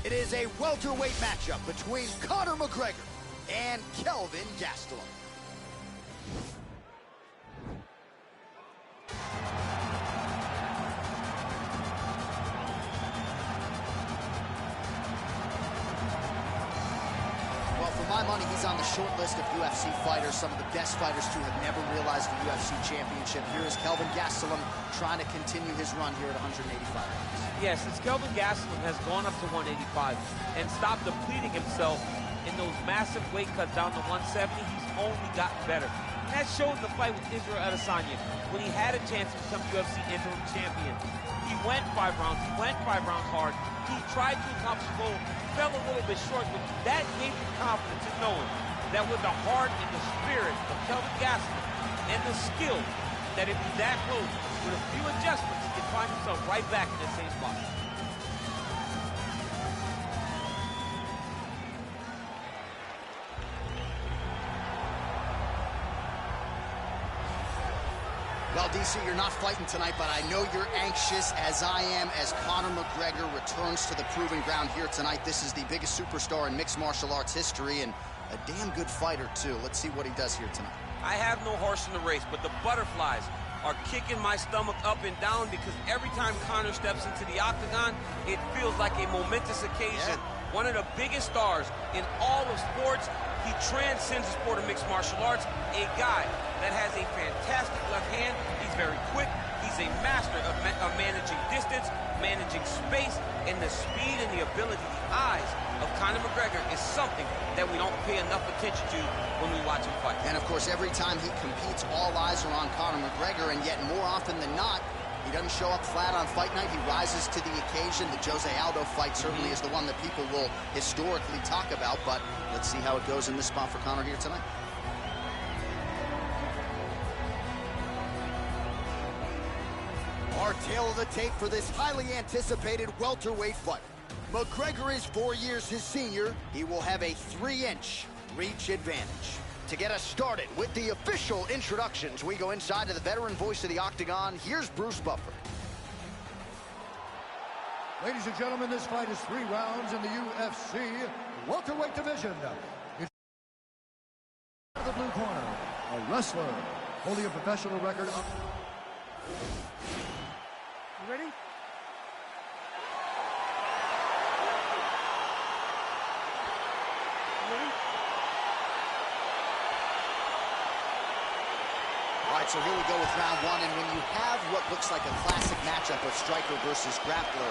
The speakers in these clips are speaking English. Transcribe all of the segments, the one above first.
It is a welterweight matchup between Conor McGregor and Kelvin Gastelum. Well, for my money, he's on the short list of UFC fighters, some of the best fighters to have never realized the UFC championship. Here is Kelvin Gastelum trying to continue his run here at 185 pounds. Yes, since Kelvin Gastelum has gone up to 185 and stopped depleting himself in those massive weight cuts down to 170, he's only gotten better. And that showed the fight with Israel Adesanya when he had a chance to become UFC interim champion. He went 5 rounds, hard. He tried to accomplish the goal, fell a little bit short, but that gave him confidence in knowing that with the heart and the spirit of Kelvin Gastelum and the skill, that if he's that close, with a few adjustments, he can find himself right back in the same spot. Well, DC, you're not fighting tonight, but I know you're anxious, as I am, as Conor McGregor returns to the proving ground here tonight. This is the biggest superstar in mixed martial arts history, and a damn good fighter, too. Let's see what he does here tonight. I have no horse in the race, but the butterflies are kicking my stomach up and down because every time Conor steps into the octagon, it feels like a momentous occasion. Yeah. One of the biggest stars in all of sports. He transcends the sport of mixed martial arts. A guy that has a fantastic left hand. He's very quick. He's a master of managing distance, managing space, and the speed and the ability, the eyes of Conor McGregor is something that we don't pay enough attention to when we watch him fight. And of course, every time he competes, all eyes are on Conor McGregor, and yet more often than not, he doesn't show up flat on fight night. He rises to the occasion. The Jose Aldo fight certainly is the one that people will historically talk about, but let's see how it goes in this spot for Conor here tonight. Our tail of the tape for this highly anticipated welterweight fight. McGregor is 4 years his senior. He will have a 3-inch reach advantage. To get us started with the official introductions, we go inside to the veteran voice of the Octagon. Here's Bruce Buffer. Ladies and gentlemen, this fight is 3 rounds in the UFC welterweight division. In the blue corner, a wrestler holding a professional record of... You ready? All right, so here we go with round 1, and when you have what looks like a classic matchup of striker versus grappler,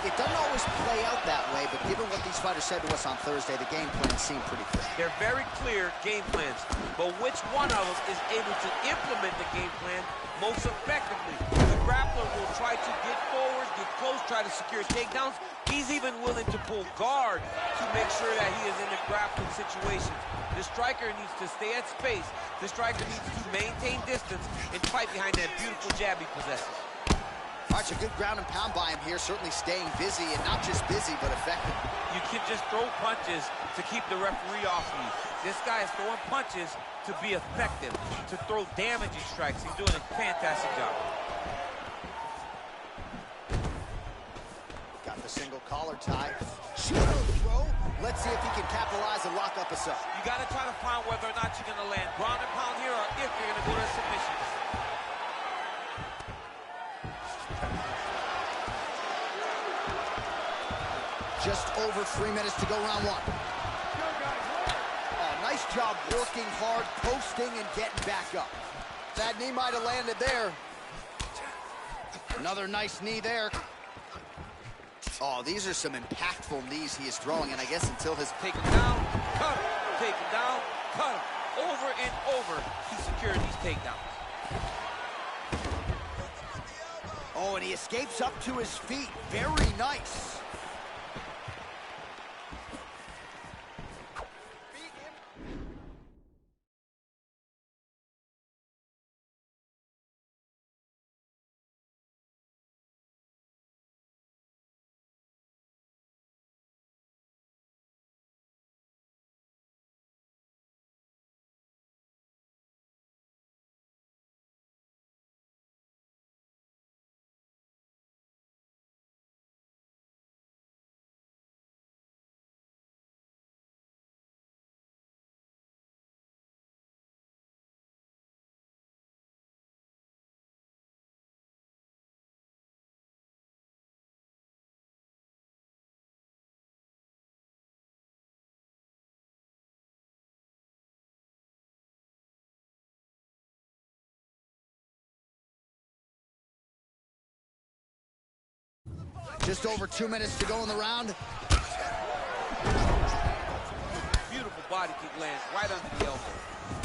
it doesn't always play out that way, but given what these fighters said to us on Thursday, the game plan seemed pretty clear. They're very clear game plans, but which one of them is able to implement the game plan most effectively? The grappler will try to get forward, get close, try to secure takedowns. He's even willing to pull guard to make sure that he is in the grappling situations. The striker needs to stay at space. The striker needs to maintain distance and fight behind that beautiful jab he possesses. All right, so good ground and pound by him here, certainly staying busy, and not just busy, but effective. You can just throw punches to keep the referee off of you. This guy is throwing punches to be effective, to throw damaging strikes. He's doing a fantastic job. Got the single collar tie. Judo throw. Let's see if he can capitalize and lock up a sub. You got to try to find whether or not you're going to land ground and pound here or if you're going to go to submission. Just over 3 minutes to go, round 1. Oh, nice job working hard, posting, and getting back up. That knee might have landed there. Another nice knee there. Oh, these are some impactful knees he is throwing, and I guess until his... Take him down, cut him, take him down, cut him. Over and over, he secured these takedowns. Oh, and he escapes up to his feet. Very nice. Just over 2 minutes to go in the round. Beautiful body kick lands right under the elbow.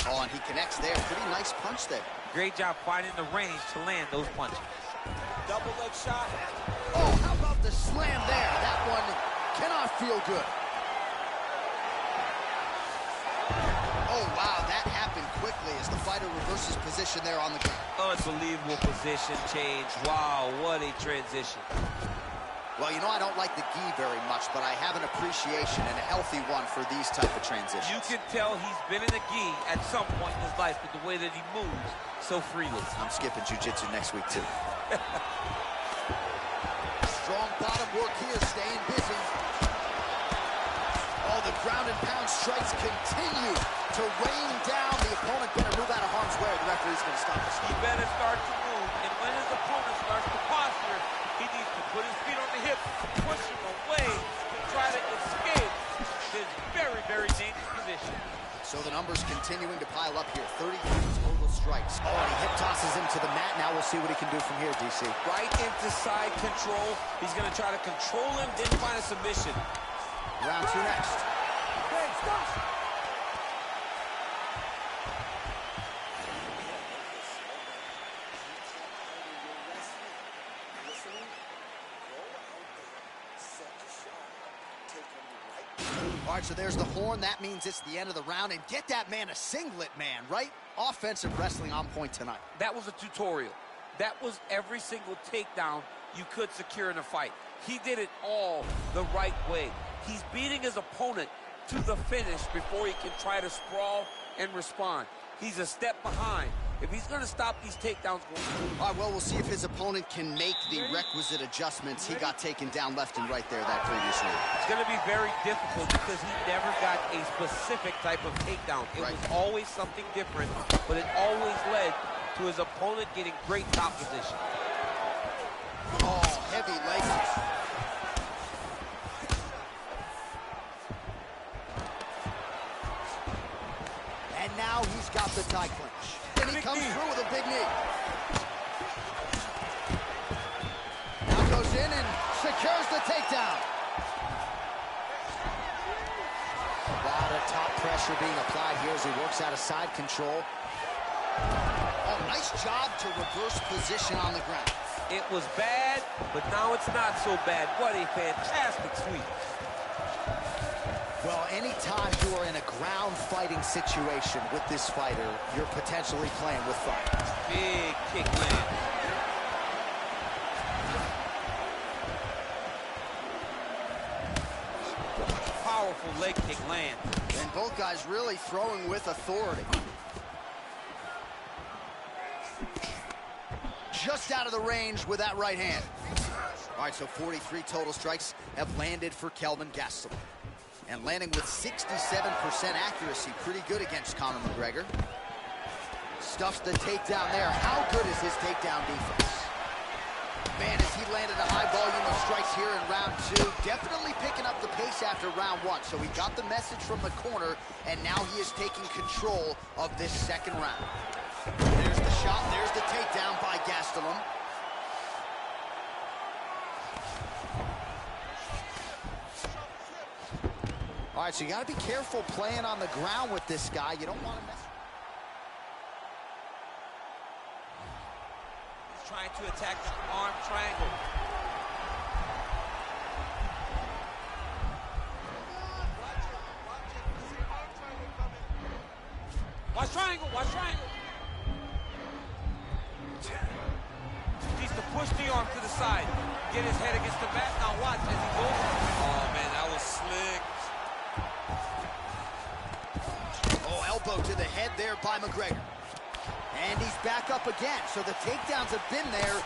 Oh, and he connects there. Pretty nice punch there. Great job finding the range to land those punches. Double leg shot. Oh, how about the slam there? That one cannot feel good. Oh, wow, that happened quickly as the fighter reverses position there on the ground. Unbelievable position change. Wow, what a transition. Well, you know, I don't like the gi very much, but I have an appreciation and a healthy one for these type of transitions. You can tell he's been in the gi at some point in his life with the way that he moves so freely. I'm skipping jiu-jitsu next week, too. Strong bottom work here, staying busy. Oh, the ground and pound strikes continue to rain down. The opponent better move out of harm's way. The referee's going to stop this. He better start to move, and when his opponent starts to posture, he needs to put his feet on the hips, push him away to try to escape this very, very dangerous position. So the numbers continuing to pile up here. 33 total strikes. Oh, and he hip tosses him to the mat. Now we'll see what he can do from here, DC. Right into side control. He's going to try to control him, then find a submission. Round 2 next. Hey, stop! All right, so there's the horn. That means it's the end of the round. And get that man a singlet, man, right? Offensive wrestling on point tonight. That was a tutorial. That was every single takedown you could secure in a fight. He did it all the right way. He's beating his opponent to the finish before he can try to sprawl and respond. He's a step behind. If he's going to stop these takedowns going... All right, well, we'll see if his opponent can make the requisite adjustments. He got taken down left and right there that previous round. It's going to be very difficult because he never got a specific type of takedown. It was always something different, but it always led to his opponent getting great top position. Oh, heavy leg kick. And now he's got the tie clinch. And he comes through with a big knee. Now goes in and secures the takedown. A lot of top pressure being applied here as he works out of side control. Oh, nice job to reverse position on the ground. It was bad, but now it's not so bad. What a fantastic sweep. Well, anytime you are in a ground fighting situation with this fighter, you're potentially playing with fire. Big kick land. Powerful leg kick land. And both guys really throwing with authority. Just out of the range with that right hand. All right, so 43 total strikes have landed for Kelvin Gastelum. And landing with 67% accuracy. Pretty good against Conor McGregor. Stuffs the takedown there. How good is his takedown defense? Man, as he landed a high volume of strikes here in round 2. Definitely picking up the pace after round 1. So he got the message from the corner, and now he is taking control of this second round. There's the shot. There's the takedown by Gastelum. All right, so you got to be careful playing on the ground with this guy. You don't want to mess. He's trying to attack the arm triangle. Watch triangle, watch triangle. Needs to push the arm to the side. Get his head against the mat. Now watch as he goes. Oh, man, that was slick. Elbow to the head there by McGregor. And he's back up again. So the takedowns have been there,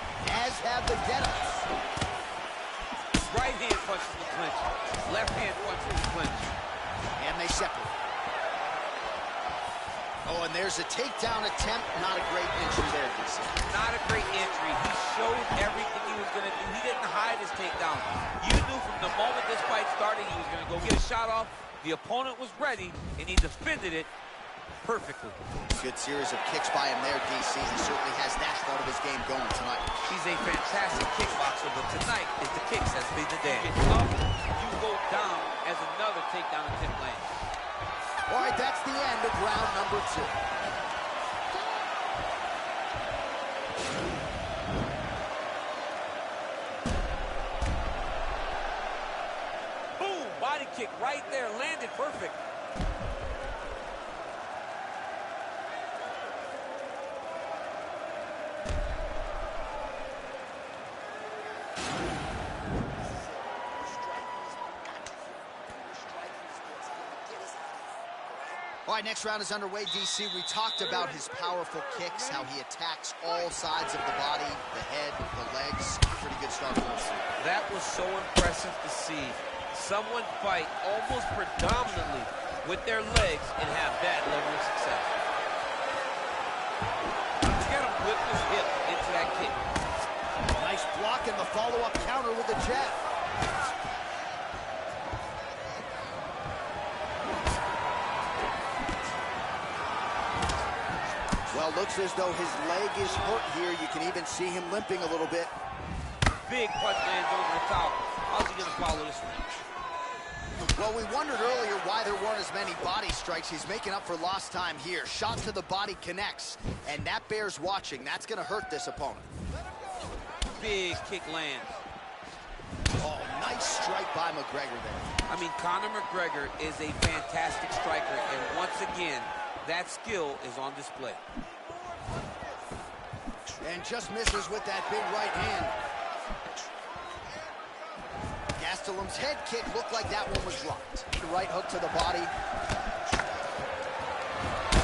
as have the get-ups. Right hand punches the clinch. Left hand punches the clinch. And they separate. Oh, and there's a takedown attempt. Not a great entry there, DC. Not a great entry. He showed everything he was going to do. He didn't hide his takedown. You knew from the moment this fight started he was going to go get a shot off. The opponent was ready, and he defended it perfectly. Good series of kicks by him there, DC. He certainly has that part of his game going tonight. He's a fantastic kickboxer, but tonight is the kicks that's been the day. Get up, you go down as another takedown attempt lands. All right, that's the end of round number 2. Boom, body kick right there, landed perfect. All right, next round is underway, DC. We talked about his powerful kicks, how he attacks all sides of the body, the head, the legs. Pretty good start for us. That was so impressive to see. Someone fight almost predominantly with their legs and have that level of success. Look at him whip his hip into that kick. Nice block and the follow-up counter with the jab. Well, looks as though his leg is hurt here. You can even see him limping a little bit. Big punch lands over the top. How's he going to follow this one? Well, we wondered earlier why there weren't as many body strikes. He's making up for lost time here. Shot to the body connects, and that bears watching. That's going to hurt this opponent. Big kick lands. Oh, nice strike by McGregor there. I mean, Conor McGregor is a fantastic striker, and once again, that skill is on display. And just misses with that big right hand. Gastelum's head kick looked like that one was dropped. The right hook to the body.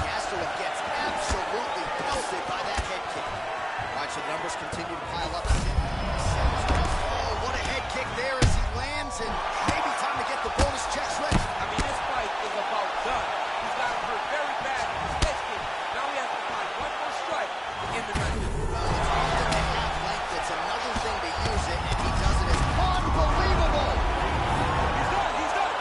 Gastelum gets absolutely pelted by that head kick. All right, so the numbers continue to pile up. Oh, what a head kick there as he lands, and maybe time to get the bonus checks ready. I mean, this fight is about done. He's got him hurt very bad with his head kick. Now he has to find one more strike to end the round. Well, it's often at half length. It's another thing to use it, and he does it as unbelievable. He's done. He's done.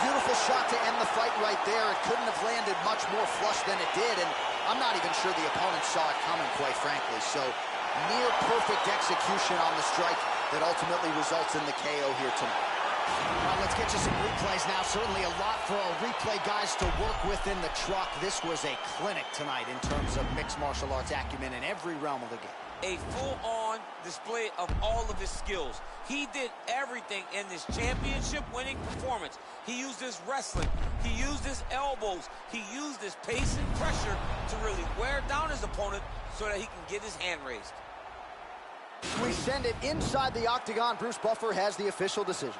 Beautiful shot to end the fight right there. It couldn't have landed much more flush than it did, and I'm not even sure the opponent saw it coming, quite frankly. So, near perfect execution on the strike that ultimately results in the KO here tonight. Well, let's get you some replays now. Certainly a lot for our replay guys to work with in the truck. This was a clinic tonight in terms of mixed martial arts acumen in every realm of the game. A full-on display of all of his skills. He did everything in this championship-winning performance. He used his wrestling. He used his elbows. He used his pace and pressure to really wear down his opponent so that he can get his hand raised. We send it inside the octagon. Bruce Buffer has the official decision.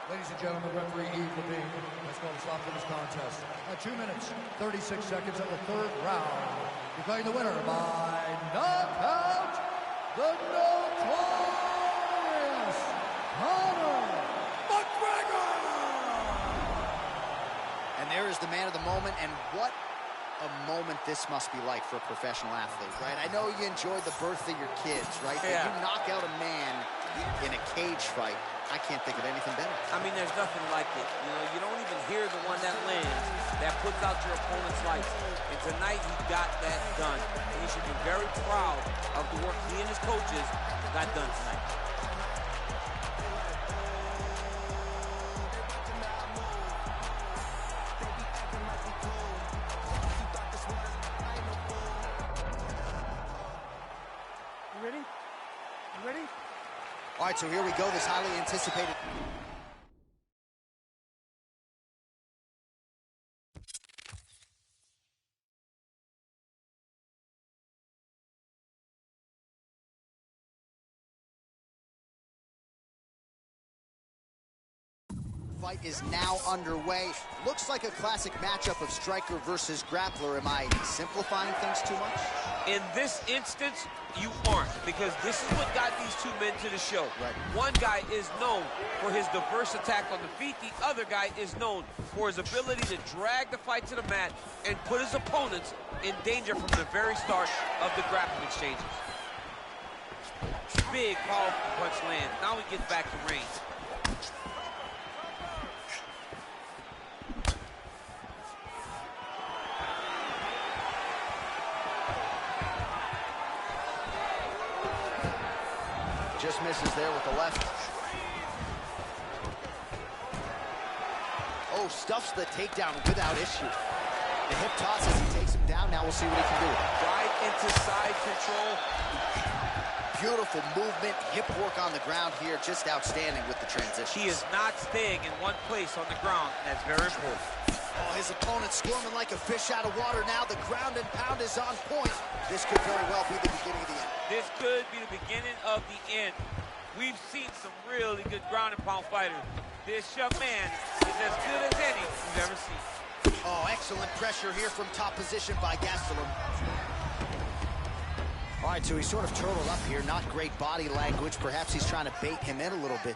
Ladies and gentlemen, referee Yves Levine has called a stop to this contest at 2 minutes, 36 seconds of the third round. Declaring the winner by knockout, the notorious Conor McGregor! And there is the man of the moment, and what a moment this must be like for a professional athlete, right? I know you enjoyed the birth of your kids, right? Yeah. But you knock out a man in a cage fight, I can't think of anything better. I mean, there's nothing like it. You know, you don't even hear the one that lands, that puts out your opponent's lights. And tonight, he got that done. And he should be very proud of the work he and his coaches got done tonight. You ready? You ready? All right, so here we go, this highly anticipated... fight is now underway. Looks like a classic matchup of striker versus grappler. Am I simplifying things too much? In this instance, you aren't, because this is what got these two men to the show. Right. One guy is known for his diverse attack on the feet. The other guy is known for his ability to drag the fight to the mat and put his opponents in danger from the very start of the grappling exchanges. Big, powerful punch lands. Now he gets back to range. misses there with the left. Oh, stuffs the takedown without issue. The hip toss as he takes him down. Now we'll see what he can do. Right into side control. Beautiful movement, hip work on the ground here. Just outstanding with the transition. He is not staying in one place on the ground. That's very important. Oh, his opponent squirming like a fish out of water now. The ground and pound is on point. This could very well be the beginning of the end. This could be the beginning of the end. We've seen some really good ground and pound fighters. This young man is as good as any we've ever seen. Oh, excellent pressure here from top position by Gastelum. All right, so he's sort of turtled up here. Not great body language. Perhaps he's trying to bait him in a little bit.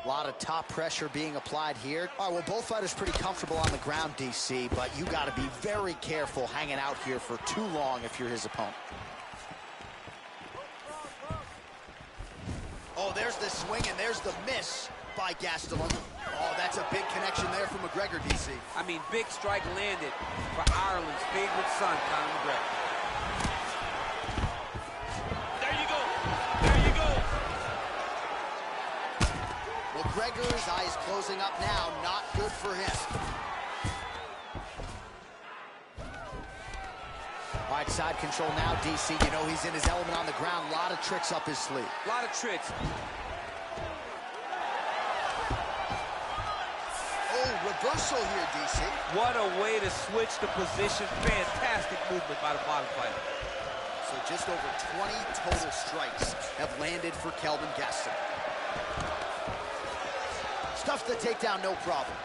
A lot of top pressure being applied here. All right, well, both fighters pretty comfortable on the ground, DC, but you got to be very careful hanging out here for too long if you're his opponent. Oh, there's the swing, and there's the miss by Gastelum. Oh, that's a big connection there from McGregor, DC. I mean, big strike landed for Ireland's favorite son, Conor McGregor. There you go. There you go. McGregor's eyes closing up now. Not good for him. All right, side control now, DC. You know he's in his element on the ground. A lot of tricks up his sleeve. A lot of tricks. Oh, reversal here, DC. What a way to switch the position. Fantastic movement by the bottom fighter. So just over 20 total strikes have landed for Kelvin Gastelum. Stuffs the takedown, no problem.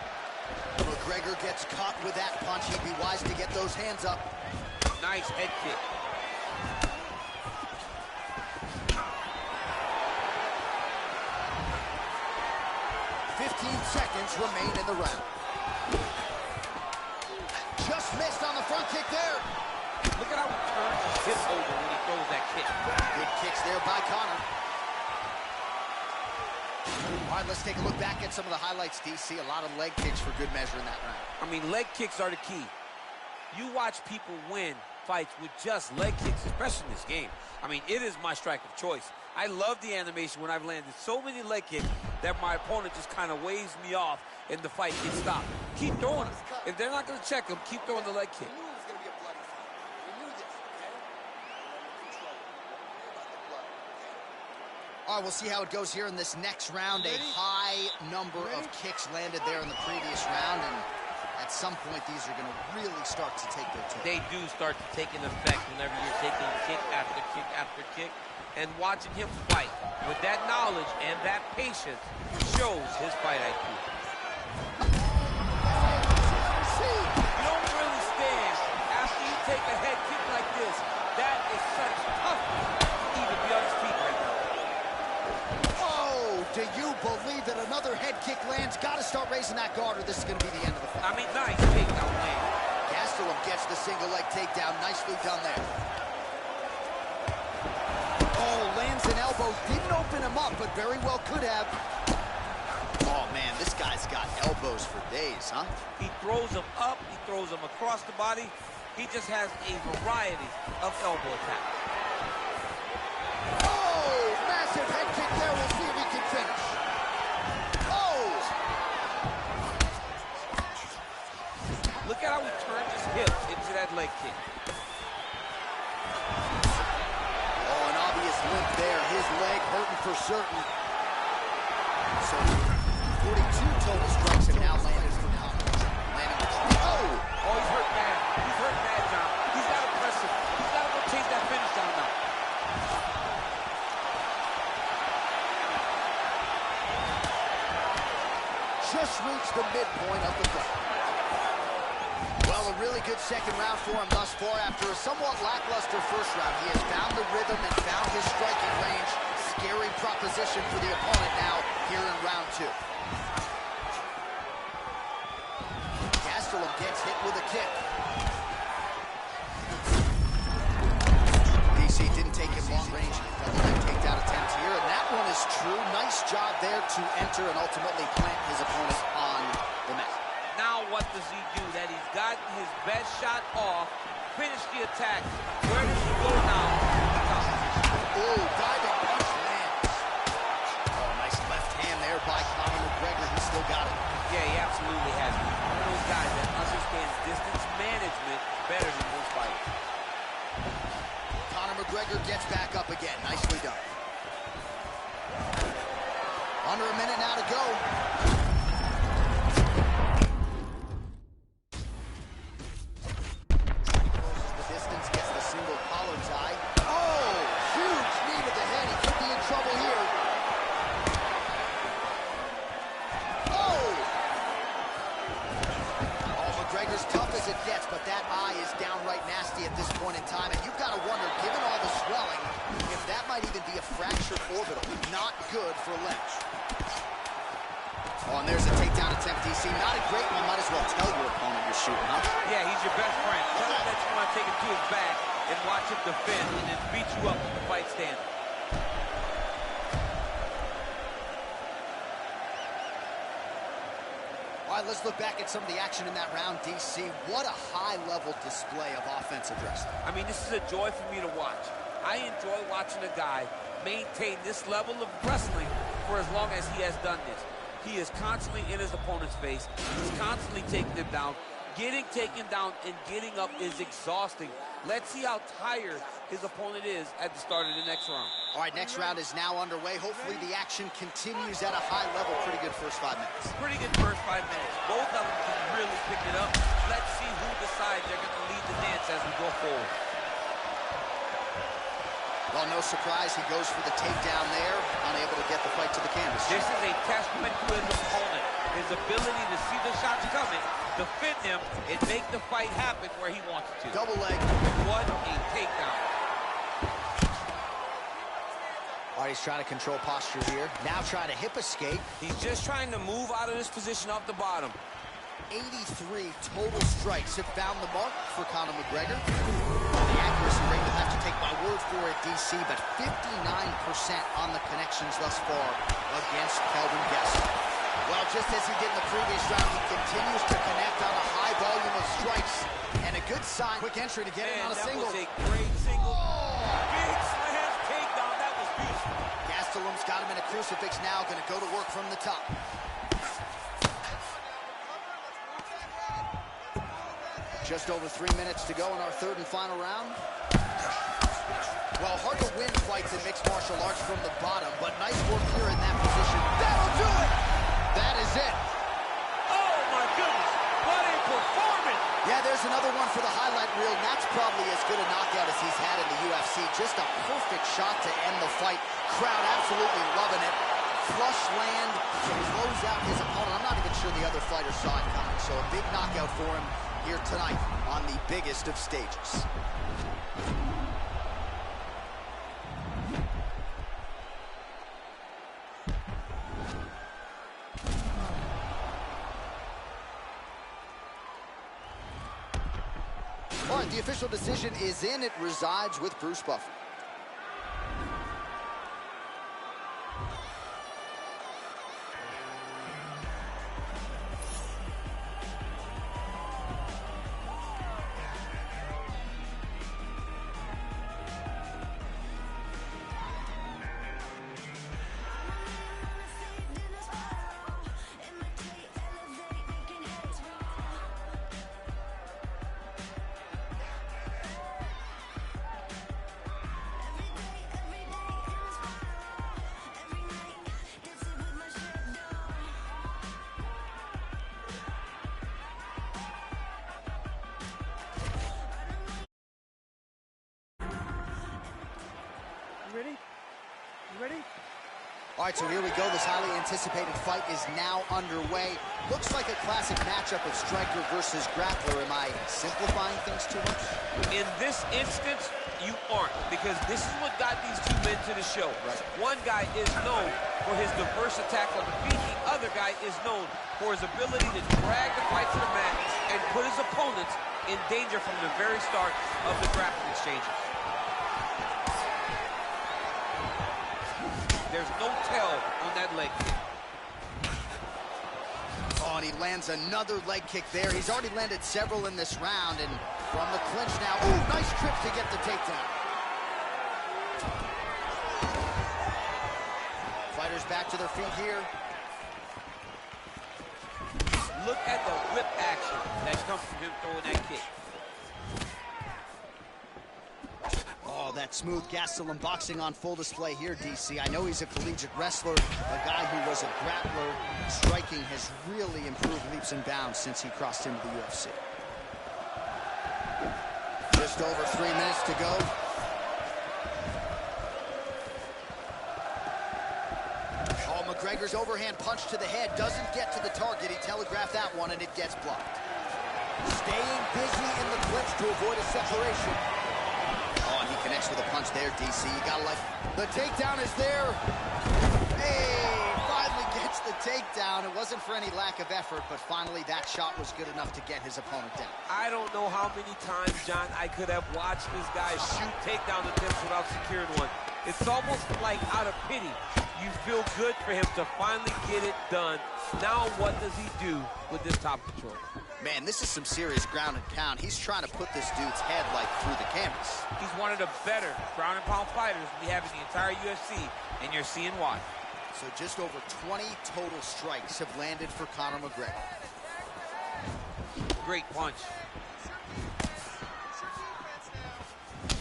McGregor gets caught with that punch. He'd be wise to get those hands up. Nice head kick. 15 seconds remain in the round. Just missed on the front kick there. Look at how he turns his hip over when he throws that kick. Good kicks there by Conor. All right, let's take a look back at some of the highlights, DC. A lot of leg kicks for good measure in that round. I mean, leg kicks are the key. You watch people win fights with just leg kicks, especially in this game. I mean, it is my strike of choice. I love the animation when I've landed so many leg kicks that my opponent just kind of waves me off and the fight gets stopped. Keep throwing them. If they're not going to check them, keep throwing the leg kick. We knew it was going to be a bloody fight. We knew this, okay? Control. Don't worry about the blood, okay? All right, we'll see how it goes here in this next round. A high number of kicks landed there in the previous round, and at some point, these are going to really start to take their toll. They do start to take an effect whenever you're taking kick after kick after kick. And watching him fight with that knowledge and that patience shows his fight IQ. You don't really stand after you take a head kick like this. That is such toughness to even be on his feet right now. Oh, do you believe that another head kick lands? Got to start raising that guard or this is going to be the end of the fight. I mean, nice takedown land. Gastelum gets the single leg takedown. Nicely done there. Oh, lands an elbow. Didn't open him up, but very well could have. Oh, man, this guy's got elbows for days, huh? He throws them up. He throws them across the body. He just has a variety of elbow attacks. Oh, massive head kick there. We'll see if he can finish. Oh! Look at how he turns his hips into that leg kick. Oh, an obvious limp there. His leg hurting for certain. So, 42 total strikes have now landed for Conor. Oh! Oh, he's hurt bad. He's hurt bad, John. He's got to press him. He's got to go chase that finish down now. Just reached the midpoint of the fight. Well, a really good second round for him thus far. After a somewhat lackluster first round, he has found the rhythm and found his striking range. Scary proposition for the opponent now here in round two. Gastelum gets hit with a kick. DC didn't take him long range. Another takedown attempt here, and that one is true. Nice job there to enter and ultimately plant his opponent on the mat. Now what does he do? That he's gotten his best shot off. finish the attack. Where does he go now? Oh, diving punch lands. Oh, nice left hand there by Conor McGregor. He still got it. Yeah, he absolutely has it. One of those guys that understands distance management better than most fighters. Conor McGregor gets back up again. Nicely done. Under a minute now to go. Closes the distance, gets the single collar tie. Oh, huge knee to the head. He could be in trouble here. Oh! Oh, McGregor's tough as it gets, but that eye is downright nasty at this point in time. And you've got to wonder, given all the swelling, if that might even be a fractured orbital. Not good for Lynch. Oh, and there's a takedown attempt, DC. Not a great one. Might as well tell your opponent you're shooting, huh? Yeah, he's your best friend. Tell him that you want to take him to his back and watch him defend and then beat you up with the fight standing. All right, let's look back at some of the action in that round, DC. What a high-level display of offensive wrestling. I mean, this is a joy for me to watch. I enjoy watching a guy maintain this level of wrestling for as long as he has done this. He is constantly in his opponent's face. He's constantly taking him down. Getting taken down and getting up is exhausting. Let's see how tired his opponent is at the start of the next round. All right, next round is now underway. Hopefully the action continues at a high level. Pretty good first 5 minutes. Pretty good first 5 minutes. Both of them can really pick it up. Let's see who decides they're going to lead the dance as we go forward. Well, no surprise, he goes for the takedown there, unable to get the fight to the canvas. This is a testament to his opponent, his ability to see the shots coming, defend them, and make the fight happen where he wants it to. Double leg. What a takedown. All right, he's trying to control posture here. Now trying to hip escape. He's just trying to move out of this position off the bottom. 83 total strikes have found the mark for Conor McGregor. The accuracy rate, you'll have to take my word for it, DC, but 59% on the connections thus far against Kelvin Gastelum. Well, just as he did in the previous round, he continues to connect on a high volume of strikes. And a good sign. Quick entry to get in on a single. That was a great single. Big slam takedown. That was beautiful. Gastelum's got him in a crucifix now, going to go to work from the top. Just over 3 minutes to go in our third and final round. Well, hard to win fights in mixed martial arts from the bottom, but nice work here in that position. That'll do it! That is it. Oh, my goodness. What a performance. Yeah, there's another one for the highlight reel, and that's probably as good a knockout as he's had in the UFC. Just a perfect shot to end the fight. Crowd absolutely loving it. Flush land to close out his opponent. I'm not even sure the other fighter saw it coming, so a big knockout for him here tonight on the biggest of stages. All right, the official decision is in. It resides with Bruce Buffer. Ready? You ready? All right, so here we go. This highly anticipated fight is now underway. Looks like a classic matchup of striker versus grappler. Am I simplifying things too much? In this instance, you aren't, because this is what got these two men to the show. Right. One guy is known for his diverse attacks on the feet. The other guy is known for his ability to drag the fight to the mat and put his opponents in danger from the very start of the grappling exchanges. There's no tell on that leg kick. Oh, and he lands another leg kick there. He's already landed several in this round, and From the clinch now. Ooh, nice trip to get the takedown. Fighters back to their feet here. Look at the whip action that comes from him throwing that kick. Oh, that smooth Gastelum boxing on full display here, DC. I know he's a collegiate wrestler, a guy who was a grappler. Striking has really improved leaps and bounds since he crossed into the UFC. Just over 3 minutes to go. Oh, McGregor's overhand punch to the head doesn't get to the target. He telegraphed that one, and it gets blocked. Staying busy in the clinch to avoid a separation. Oh, and he connects with a punch there, DC. You gotta like... The takedown is there. Hey, finally gets the takedown. It wasn't for any lack of effort, but finally that shot was good enough to get his opponent down. I don't know how many times, John, I could have watched this guy shoot takedown attempts without securing one. It's almost like out of pity. You feel good for him to finally get it done. Now what does he do with this top control? Man, this is some serious ground and pound. He's trying to put this dude's head like through the canvas. He's one of the better ground and pound fighters we have in the entire UFC, and you're seeing why. So just over 20 total strikes have landed for Conor McGregor. Great punch.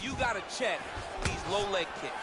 You gotta check these low leg kicks.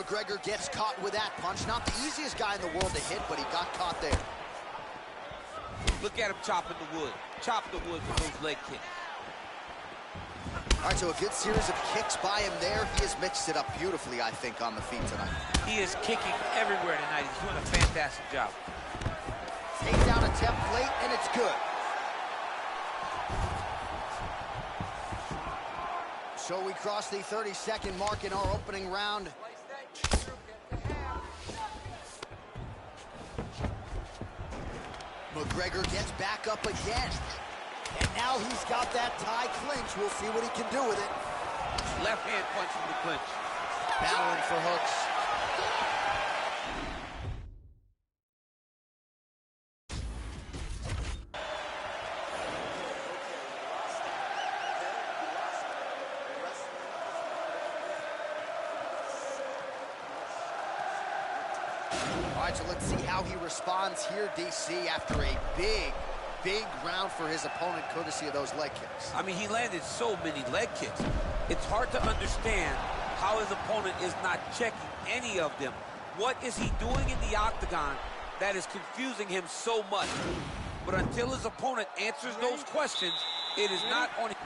McGregor gets caught with that punch. Not the easiest guy in the world to hit, but he got caught there. Look at him chopping the wood. Chop the wood with those leg kicks. All right, so a good series of kicks by him there. He has mixed it up beautifully, I think, on the feet tonight. He is kicking everywhere tonight. He's doing a fantastic job. Takedown attempt late, and it's good. So we cross the 30-second mark in our opening round. McGregor gets back up again. And now he's got that tie clinch. We'll see what he can do with it. Left hand punch from the clinch. Battling for hooks. All right, so let's see how he responds here, DC, after a big round for his opponent, courtesy of those leg kicks. I mean, he landed so many leg kicks. It's hard to understand how his opponent is not checking any of them. What is he doing in the octagon that is confusing him so much? But until his opponent answers those questions, it is not on him.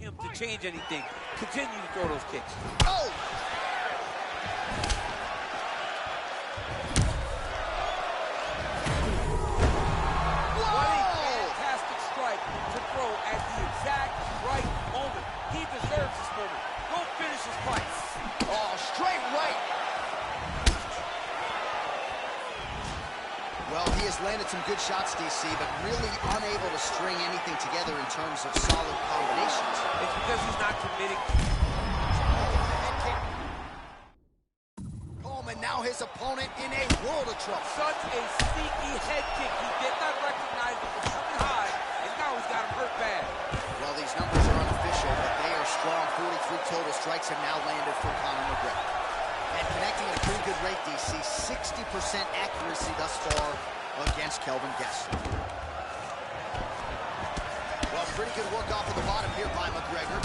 To change anything. Continue to throw those kicks. Oh! What a fantastic strike to throw at the exact right moment. He deserves this moment. Go finish his fight. Oh, straight right. Well, he has landed some good shots, DC, but really unable to string anything together in terms of solid combinations. It's because he's not committing. Coleman, now his opponent in a world of trouble. Such a sneaky head kick. He did not recognize it from coming high, and now he's got him hurt bad. Well, these numbers are unofficial, but they are strong. 43 total strikes have now landed for Conor McGregor. And connecting at a pretty good rate, DC, 60% accuracy thus far against Kelvin Gastelum. Well, pretty good work off of the bottom here by McGregor.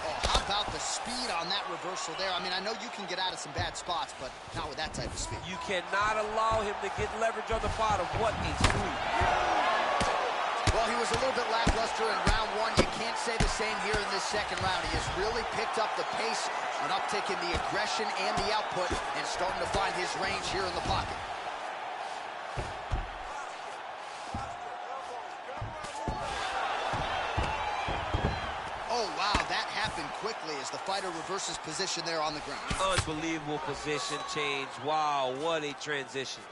Oh, how about the speed on that reversal there? I mean, I know you can get out of some bad spots, but not with that type of speed. You cannot allow him to get leverage on the bottom. What a sweep. Well, he was a little bit lackluster in round one. You can't say the same here in this second round. He has really picked up the pace, an uptick in the aggression and the output, and starting to find his range here in the pocket. Oh, wow, that happened quickly as the fighter reverses position there on the ground. Unbelievable position change. Wow, what a transition.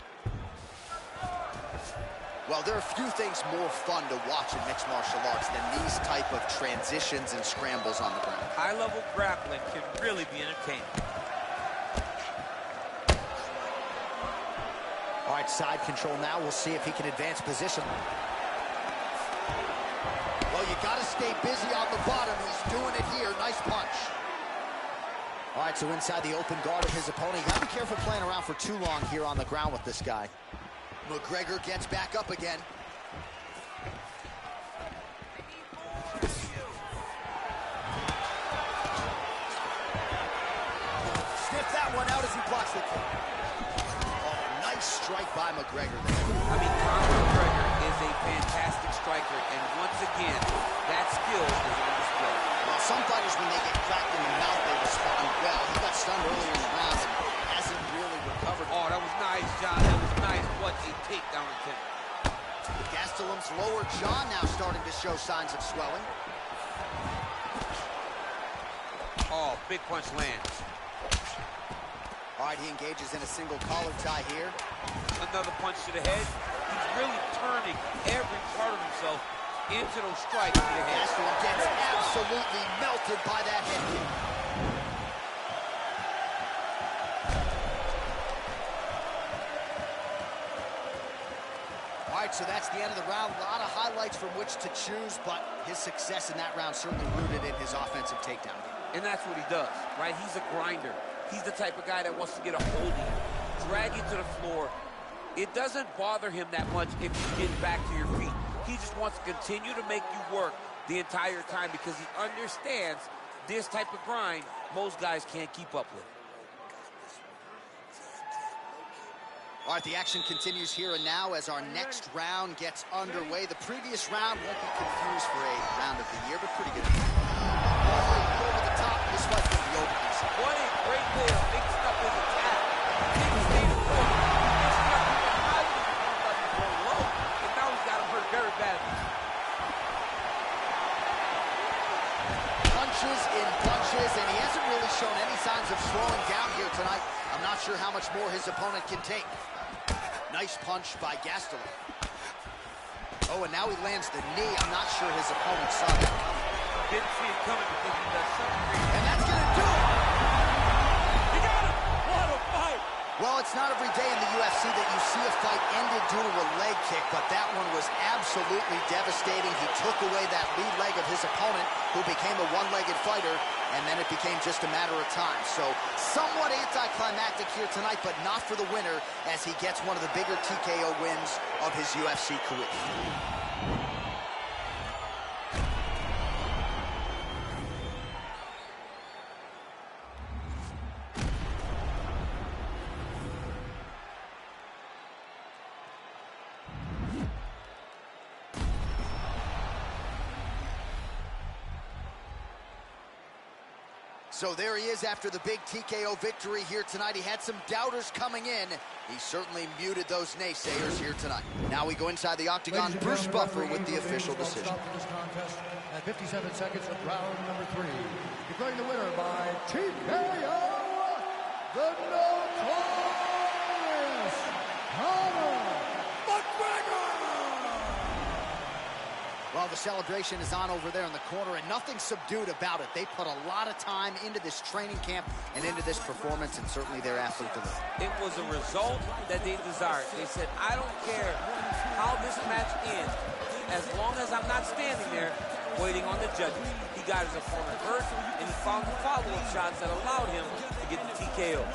Well, there are few things more fun to watch in mixed martial arts than these type of transitions and scrambles on the ground. High-level grappling can really be entertaining. All right, side control now. We'll see if he can advance position. Well, you got to stay busy on the bottom. He's doing it here. Nice punch. All right, so inside the open guard of his opponent. You got to be careful playing around for too long here on the ground with this guy. McGregor gets back up again. Sniff that one out as he blocks the kick. Oh, nice strike by McGregor there. I mean, Conor McGregor is a fantastic striker, and once again, that skill is on display. Well, some fighters, when they get cracked in the mouth, they respond well. He got stunned earlier in the round and hasn't really recovered. Oh, that was nice, John. That was nice. What a takedown attempt. Gastelum's lower jaw now starting to show signs of swelling. Oh, big punch lands. All right, he engages in a single collar tie here. Another punch to the head. He's really turning every part of himself into those strikes to the head. Gastelum gets absolutely melted by that head kick. right, so that's the end of the round. A lot of highlights from which to choose, but his success in that round certainly rooted in his offensive takedown game. And that's what he does, right? He's a grinder. He's the type of guy that wants to get a hold of you, drag you to the floor. It doesn't bother him that much if you get back to your feet. He just wants to continue to make you work the entire time because he understands this type of grind most guys can't keep up with. All right, the action continues here and now as our next round gets underway. The previous round won't be confused for a round of the year, but pretty good. Over the top, this one's going to be over easy. What a great way of mixing up his attack. Big state of form. Mixing up his attack. He's going low, and now he's got him hurt very badly. Punches in bunches, and he hasn't really shown any signs of slowing down here tonight. I'm not sure how much more his opponent can take. Nice punch by Gastelum. Oh, and now he lands the knee. I'm not sure his opponent saw that. Didn't see it coming because he does something. And that's going to do it! He got him! What a fight! Well, it's not every day in the UFC that you see a fight ended due to a leg kick, but that one was absolutely devastating. He took away that lead leg of his opponent, who became a one-legged fighter, and then it became just a matter of time. So somewhat anticlimactic here tonight, but not for the winner, as he gets one of the bigger TKO wins of his UFC career. So there he is after the big TKO victory here tonight. He had some doubters coming in. He certainly muted those naysayers here tonight. Now we go inside the octagon. Bruce Buffer with the official decision. This contest at 57 seconds of round number 3. Declaring the winner by TKO, the notorious Conor McGregor! Well, the celebration is on over there in the corner, and nothing subdued about it. They put a lot of time into this training camp and into this performance, and certainly their athlete delivered. It was a result that they desired. They said, I don't care how this match ends, as long as I'm not standing there waiting on the judges. He got his opponent hurt, and he found the follow-up shots that allowed him to get the TKO.